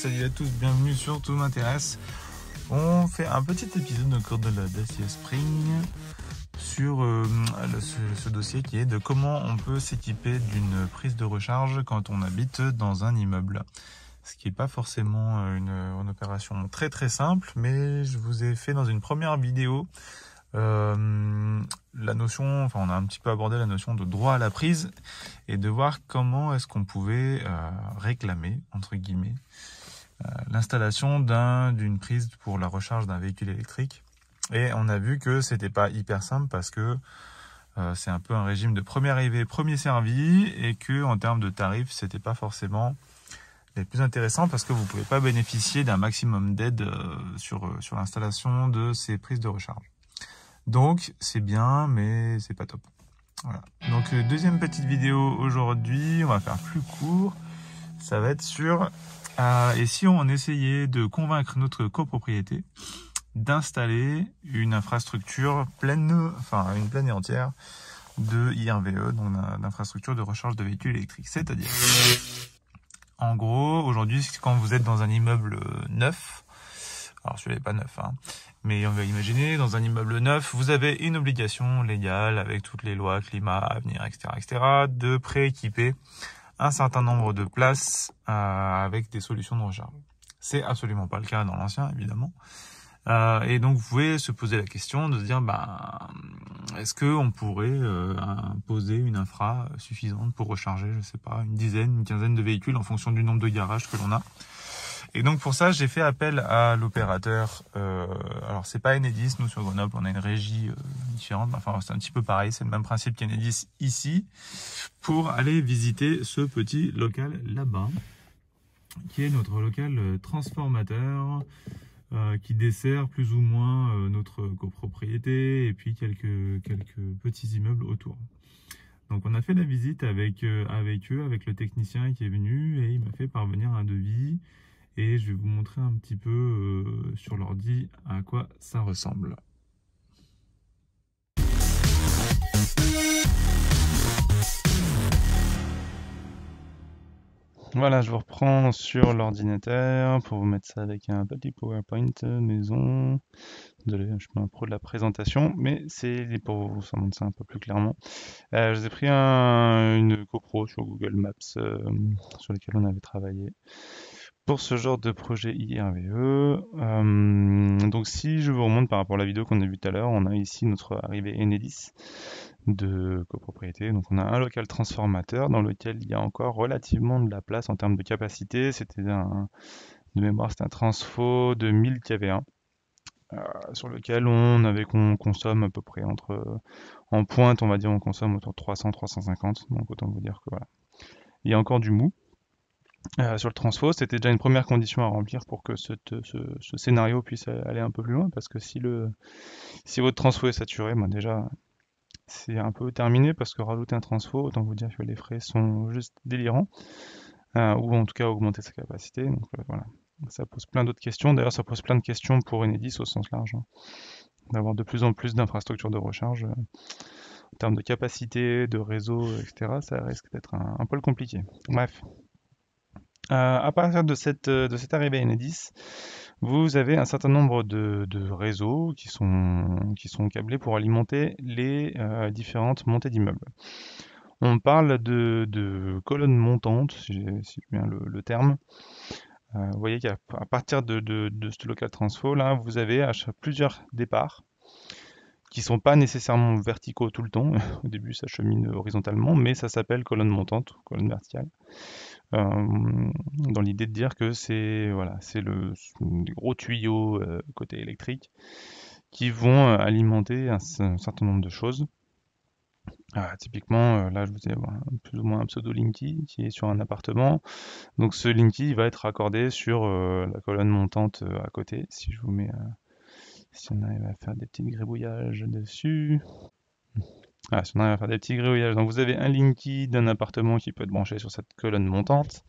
salut à tous, bienvenue sur Tout m'intéresse. On fait un petit épisode au cours de la Dacia Spring sur ce dossier qui est de comment on peut s'équiper d'une prise de recharge quand on habite dans un immeuble. Ce qui n'est pas forcément une opération très très simple, mais je vous ai fait dans une première vidéo la notion, on a un petit peu abordé la notion de droit à la prise et de voir comment est-ce qu'on pouvait réclamer, entre guillemets, l'installation d'une prise pour la recharge d'un véhicule électrique. Et on a vu que c'était pas hyper simple parce que c'est un peu un régime de premier arrivé, premier servi, et que en termes de tarifs, c'était pas forcément les plus intéressants parce que vous pouvez pas bénéficier d'un maximum d'aide sur l'installation de ces prises de recharge. Donc c'est bien, mais c'est pas top. Voilà. Donc deuxième petite vidéo aujourd'hui, on va faire plus court. Ça va être sur et si on essayait de convaincre notre copropriété d'installer une infrastructure pleine et entière de IRVE, donc d'infrastructure de recharge de véhicules électriques. C'est-à-dire, en gros, aujourd'hui, quand vous êtes dans un immeuble neuf, alors celui-là n'est pas neuf, mais on va imaginer, dans un immeuble neuf, vous avez une obligation légale avec toutes les lois, climat, avenir, etc., de prééquiper un certain nombre de places avec des solutions de recharge. C'est absolument pas le cas dans l'ancien, évidemment. Et donc, vous pouvez se poser la question de se dire, est-ce qu'on pourrait imposer une infra suffisante pour recharger, je sais pas, une quinzaine de véhicules en fonction du nombre de garages que l'on a. Et donc pour ça, j'ai fait appel à l'opérateur. Alors c'est pas Enedis, nous sur Grenoble, on a une régie différente. Enfin, c'est un petit peu pareil, c'est le même principe qu'Enedis ici, pour aller visiter ce petit local là-bas, qui est notre local transformateur, qui dessert plus ou moins notre copropriété et puis quelques petits immeubles autour. Donc on a fait la visite avec eux, avec le technicien qui est venu, et il m'a fait parvenir un devis. Et je vais vous montrer un petit peu sur l'ordi à quoi ça ressemble. Voilà, je vous reprends sur l'ordinateur pour vous mettre ça avec un petit PowerPoint maison. Désolé, je suis pas un pro de la présentation, mais c'est pour vous montrer ça un peu plus clairement. Je vous ai pris une copro sur Google Maps sur lesquelles on avait travaillé pour ce genre de projet IRVE. Donc si je vous remonte par rapport à la vidéo qu'on a vue tout à l'heure, on a ici notre arrivée Enedis de copropriété. Donc on a un local transformateur dans lequel il y a encore relativement de la place en termes de capacité. C'était de mémoire, c'était un transfo de 1000 kV1 sur lequel on consomme à peu près en pointe, on va dire, on consomme autour de 300-350. Donc autant vous dire que voilà. Il y a encore du mou. Sur le transfo, c'était déjà une première condition à remplir pour que ce scénario puisse aller un peu plus loin, parce que si votre transfo est saturé, déjà c'est un peu terminé, parce que rajouter un transfo, autant vous dire que les frais sont juste délirants, ou en tout cas augmenter sa capacité. Donc voilà, ça pose plein d'autres questions. D'ailleurs, ça pose plein de questions pour Enedis au sens large, d'avoir de plus en plus d'infrastructures de recharge. En termes de capacité, de réseau, etc., ça risque d'être un peu compliqué. Bref. À partir de cette arrivée Enedis, vous avez un certain nombre de réseaux qui sont câblés pour alimenter les différentes montées d'immeubles. On parle de colonnes montantes, si j'ai bien le terme. Vous voyez qu'à partir de ce local transfo, là, vous avez plusieurs départs qui ne sont pas nécessairement verticaux tout le temps. Au début, ça chemine horizontalement, mais ça s'appelle colonne montante, colonne verticale. Dans l'idée de dire que c'est des gros tuyaux côté électrique qui vont alimenter un certain nombre de choses. Typiquement, là je vous ai plus ou moins un pseudo Linky qui est sur un appartement. Donc ce Linky va être raccordé sur la colonne montante à côté. Si je vous mets, si on arrive à faire des petits gribouillages dessus. Si on arrive à faire des petits gribouillages. Donc vous avez un Linky d'un appartement qui peut être branché sur cette colonne montante.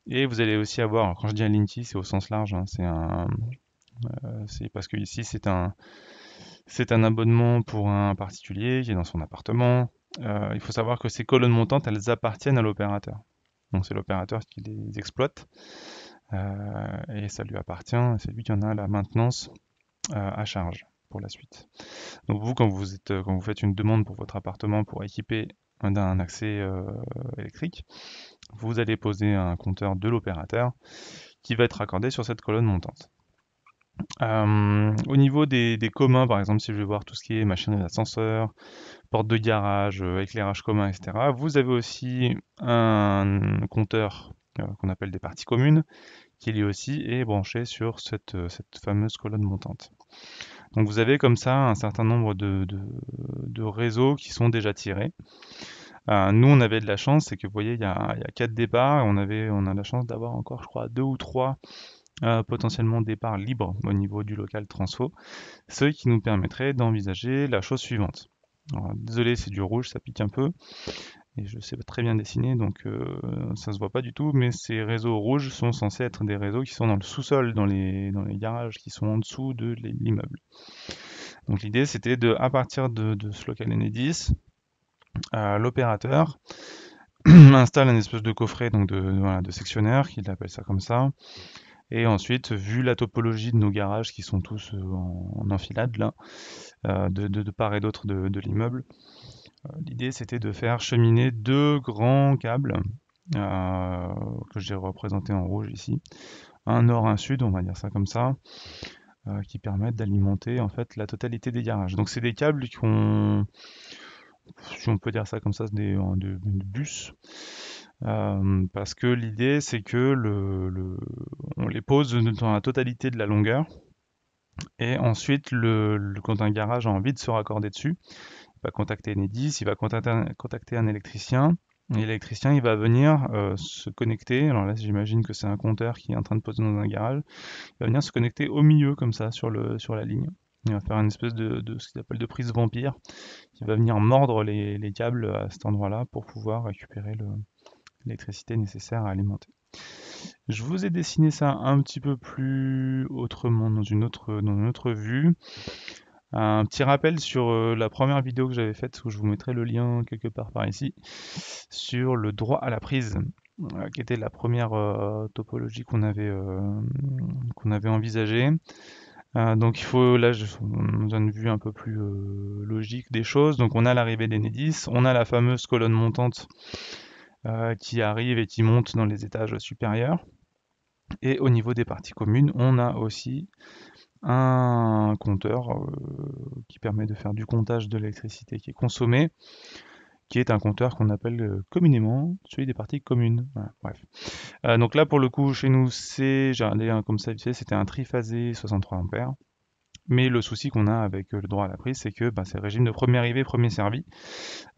Et vous allez aussi avoir, alors quand je dis un Linky, c'est au sens large, c'est parce que ici c'est un abonnement pour un particulier qui est dans son appartement. Il faut savoir que ces colonnes montantes, elles appartiennent à l'opérateur. Donc c'est l'opérateur qui les exploite. et ça lui appartient, c'est lui qui en a la maintenance à charge pour la suite. Donc vous, quand vous faites une demande pour votre appartement pour équiper d'un accès électrique, vous allez poser un compteur de l'opérateur qui va être raccordé sur cette colonne montante. Au niveau des communs, par exemple, si je vais voir tout ce qui est machinerie d'ascenseur, porte de garage, éclairage commun, etc., vous avez aussi un compteur qu'on appelle des parties communes, qui lui aussi est branché sur cette fameuse colonne montante. Donc vous avez comme ça un certain nombre de réseaux qui sont déjà tirés. Nous, on avait de la chance, c'est que vous voyez, il y a 4 départs, et on a la chance d'avoir encore, je crois, 2 ou 3 potentiellement départs libres au niveau du local transfo, ce qui nous permettrait d'envisager la chose suivante. Alors, désolé, c'est du rouge, ça pique un peu, et je sais pas très bien dessiner, donc ça se voit pas du tout, mais ces réseaux rouges sont censés être des réseaux qui sont dans le sous-sol, dans les garages qui sont en dessous de l'immeuble. Donc l'idée, c'était à partir de ce local Enedis, l'opérateur installe un espèce de coffret donc voilà, de sectionnaire, qu'il appelle ça comme ça. Et ensuite, vu la topologie de nos garages qui sont tous en enfilade là, de part et d'autre de l'immeuble, l'idée c'était de faire cheminer 2 grands câbles que j'ai représentés en rouge ici, un nord, un sud, on va dire ça comme ça, qui permettent d'alimenter en fait la totalité des garages. Donc c'est des câbles qui ont, si on peut dire ça comme ça, c'est des bus. Parce que l'idée c'est que on les pose dans la totalité de la longueur et ensuite quand un garage a envie de se raccorder dessus, il va contacter Enedis, il va contacter un électricien et l'électricien il va venir se connecter, alors là j'imagine que c'est un compteur qui est en train de poser dans un garage, il va venir se connecter au milieu comme ça sur la ligne. Il va faire une espèce de ce qu'il appelle de prise vampire qui va venir mordre les câbles à cet endroit-là pour pouvoir récupérer l'électricité nécessaire à alimenter. Je vous ai dessiné ça un petit peu plus autrement dans une autre vue. Un petit rappel sur la première vidéo que j'avais faite, où je vous mettrai le lien quelque part par ici, sur le droit à la prise, qui était la première topologie qu'on avait envisagée. Donc il faut, là, on donne une vue un peu plus logique des choses. Donc on a l'arrivée d'Enedis, on a la fameuse colonne montante qui arrive et qui monte dans les étages supérieurs. Et au niveau des parties communes, on a aussi un compteur qui permet de faire du comptage de l'électricité qui est consommée, qui est un compteur qu'on appelle communément celui des parties communes. Voilà, bref. Donc là, pour le coup, chez nous, j'ai regardé comme ça, c'était un triphasé 63 ampères. Mais le souci qu'on a avec le droit à la prise, c'est que c'est le régime de premier arrivé, premier servi.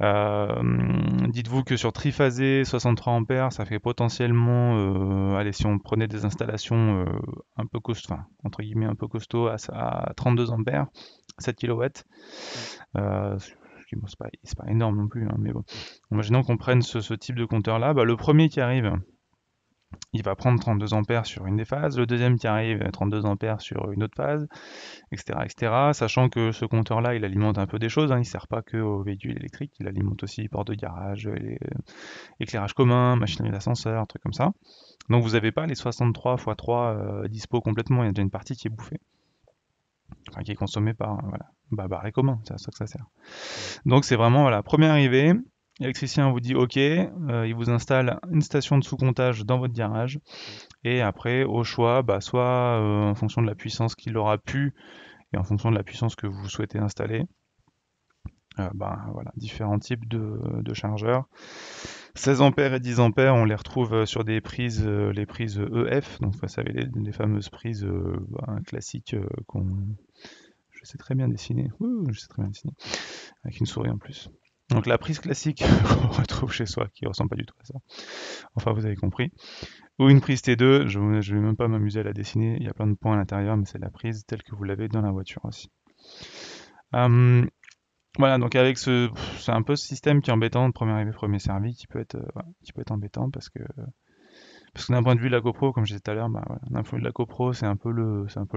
Dites-vous que sur triphasé 63 ampères, ça fait potentiellement, allez, si on prenait des installations un peu costauds, enfin, entre guillemets un peu costauds, à 32 ampères, 7 kW. Bon, c'est pas énorme non plus, hein, mais bon. Imaginons qu'on prenne ce type de compteur-là, le premier qui arrive, il va prendre 32 ampères sur une des phases, le deuxième qui arrive, 32 ampères sur une autre phase, etc., etc. Sachant que ce compteur-là, il alimente un peu des choses, hein, il ne sert pas que aux véhicules électriques, il alimente aussi les portes de garage, éclairage commun, machinerie d'ascenseur, trucs comme ça. Donc vous n'avez pas les 63 x 3 dispo complètement, il y a déjà une partie qui est bouffée, enfin qui est consommée par les communs, c'est à ça que ça sert. Donc c'est vraiment, voilà, première arrivée, l'électricien vous dit OK, il vous installe une station de sous-comptage dans votre garage, et après, au choix, soit en fonction de la puissance qu'il aura pu, et en fonction de la puissance que vous souhaitez installer, voilà, différents types de chargeurs. 16 ampères et 10 ampères, on les retrouve sur des prises, les prises EF, donc vous savez, les fameuses prises classiques je sais très bien dessiner, je sais très bien dessiner, avec une souris en plus. Donc la prise classique qu'on retrouve chez soi, qui ressemble pas du tout à ça. Enfin, vous avez compris. Ou une prise T2, je vais même pas m'amuser à la dessiner, il y a plein de points à l'intérieur, mais c'est la prise telle que vous l'avez dans la voiture aussi. Voilà, donc c'est un peu ce système qui est embêtant, de premier arrivé, premier servi, qui peut être embêtant parce que d'un point de vue de la GoPro, comme je disais tout à l'heure, d'un point de vue de la GoPro, c'est un peu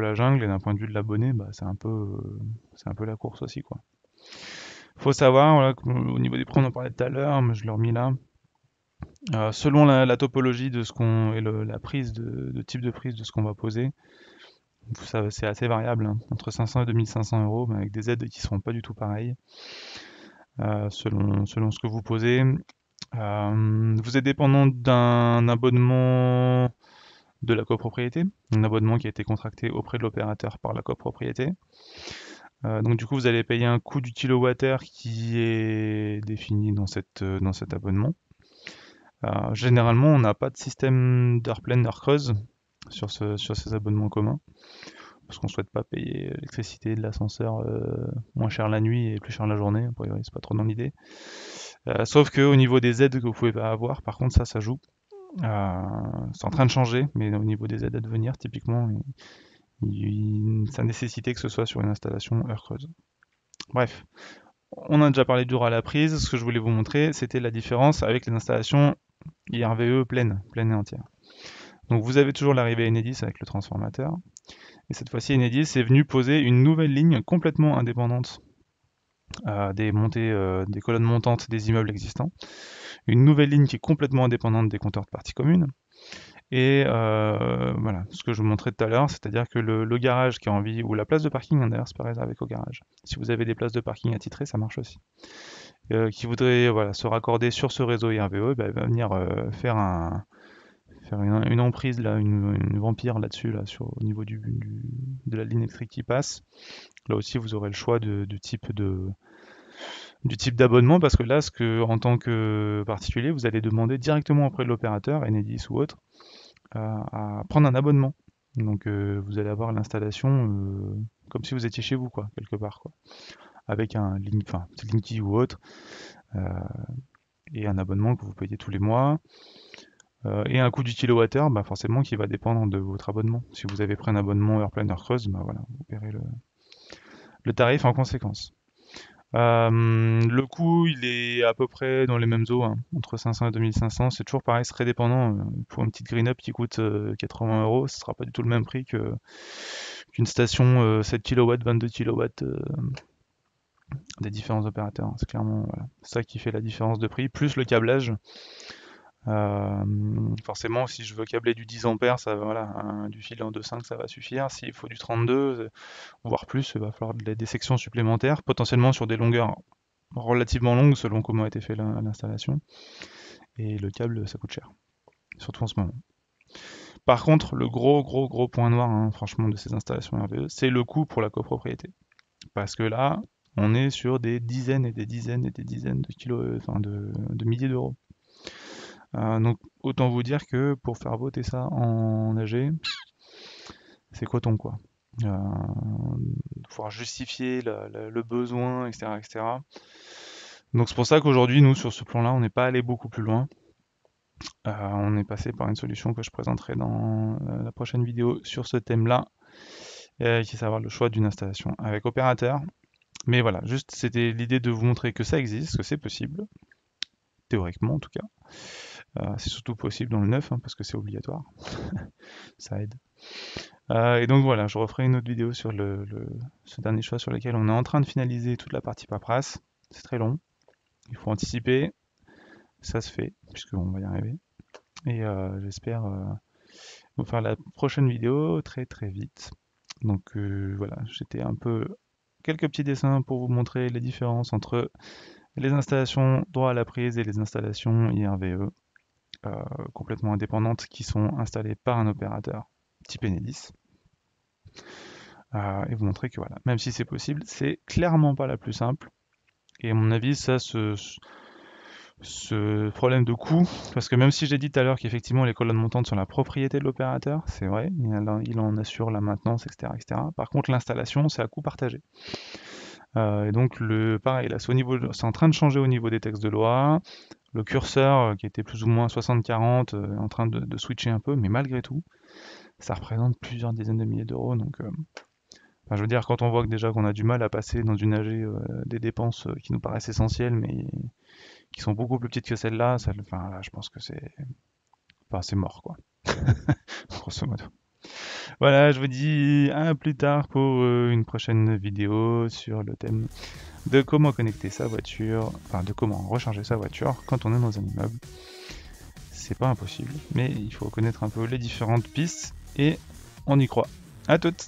la jungle, et d'un point de vue de l'abonné, c'est un peu la course aussi, quoi. Faut savoir, voilà, au niveau des prix, on en parlait tout à l'heure, mais je l'ai remis là. Selon la topologie de ce qu'on et la prise de type de prise de ce qu'on va poser, ça c'est assez variable, hein, entre 500 et 2500 euros, mais avec des aides qui seront pas du tout pareilles, selon ce que vous posez. Vous êtes dépendant d'un abonnement de la copropriété, un abonnement qui a été contracté auprès de l'opérateur par la copropriété. Donc du coup, vous allez payer un coût du kilowattheure qui est défini dans cet abonnement. Généralement, on n'a pas de système d'heure pleine, d'heure creuse sur ces abonnements communs, parce qu'on ne souhaite pas payer l'électricité de l'ascenseur moins cher la nuit et plus cher la journée. A priori, c'est pas trop dans l'idée. Sauf que au niveau des aides que vous pouvez pas avoir, par contre, ça joue. C'est en train de changer, mais au niveau des aides à devenir, typiquement, ça nécessitait que ce soit sur une installation heure creuse. Bref, on a déjà parlé du droit à la prise. Ce que je voulais vous montrer, c'était la différence avec les installations IRVE pleine et entière. Donc vous avez toujours l'arrivée Enedis avec le transformateur. Et cette fois-ci, Enedis est venu poser une nouvelle ligne complètement indépendante des colonnes montantes des immeubles existants. Une nouvelle ligne qui est complètement indépendante des compteurs de parties communes. Et voilà, ce que je vous montrais tout à l'heure, c'est-à-dire que le garage qui a envie, ou la place de parking, hein, d'ailleurs c'est pas réservé qu'au garage. Si vous avez des places de parking attitrées, ça marche aussi. Qui voudrait se raccorder sur ce réseau IRVE, bah, va venir faire une emprise, là, une vampire là-dessus, là, au niveau de la ligne électrique qui passe. Là aussi, vous aurez le choix du type d'abonnement, parce que là, en tant que particulier, vous allez demander directement auprès de l'opérateur, Enedis ou autre, à prendre un abonnement. Donc vous allez avoir l'installation comme si vous étiez chez vous, quoi, quelque part, quoi. Avec un Linky ou autre, et un abonnement que vous payez tous les mois. Et un coût du kilowattheure, bah forcément, qui va dépendre de votre abonnement. Si vous avez pris un abonnement heure pleine, heure creuse, bah voilà, vous paierez le tarif en conséquence. Le coût, il est à peu près dans les mêmes eaux, hein, entre 500 et 2500. C'est toujours pareil, c'est très dépendant. Pour une petite green up qui coûte 80 euros, ce sera pas du tout le même prix qu'une station 7 kW, 22 kW des différents opérateurs. C'est clairement ça qui fait la différence de prix, plus le câblage. Forcément, si je veux câbler du 10 ampères, du fil en 2.5, ça va suffire. S'il faut du 32, voire plus, il va falloir des sections supplémentaires, potentiellement sur des longueurs relativement longues selon comment a été fait l'installation. Et le câble, ça coûte cher, surtout en ce moment. Par contre, le gros point noir, hein, franchement, de ces installations RVE, c'est le coût pour la copropriété. Parce que là, on est sur des dizaines et des dizaines et des dizaines de milliers d'euros. Donc autant vous dire que pour faire voter ça en AG, c'est coton, quoi. Pouvoir justifier le besoin, etc. Donc c'est pour ça qu'aujourd'hui, nous, sur ce plan-là, on n'est pas allé beaucoup plus loin. On est passé par une solution que je présenterai dans la prochaine vidéo sur ce thème-là, qui est savoir le choix d'une installation avec opérateur. Mais voilà, juste c'était l'idée de vous montrer que ça existe, que c'est possible, théoriquement en tout cas. C'est surtout possible dans le neuf, hein, parce que c'est obligatoire. Ça aide. Et donc voilà, je referai une autre vidéo sur ce dernier choix sur lequel on est en train de finaliser toute la partie paperasse. C'est très long, il faut anticiper. Ça se fait, puisqu'on va y arriver. Et j'espère vous faire la prochaine vidéo très vite. Donc voilà, j'étais quelques petits dessins pour vous montrer les différences entre les installations droit à la prise et les installations IRVE complètement indépendantes qui sont installées par un opérateur type Enedis. Et vous montrer que voilà, même si c'est possible, c'est clairement pas la plus simple. Et à mon avis, ça, ce problème de coût, parce que même si j'ai dit tout à l'heure qu'effectivement les colonnes montantes sont la propriété de l'opérateur, c'est vrai, il en assure la maintenance, etc. Par contre, l'installation, c'est à coût partagé. Et donc, pareil, là, c'est en train de changer au niveau des textes de loi. Le curseur, qui était plus ou moins 60-40, est en train de switcher un peu, mais malgré tout, ça représente plusieurs dizaines de milliers d'euros. Donc, je veux dire, quand on voit que déjà qu'on a du mal à passer dans une AG des dépenses qui nous paraissent essentielles, mais qui sont beaucoup plus petites que celles-là, là, je pense que c'est mort, quoi. Grosso modo. Voilà, je vous dis à plus tard pour une prochaine vidéo sur le thème de comment connecter sa voiture, de comment recharger sa voiture quand on est dans un immeuble. c'est pas impossible, mais il faut connaître un peu les différentes pistes et on y croit. À toutes!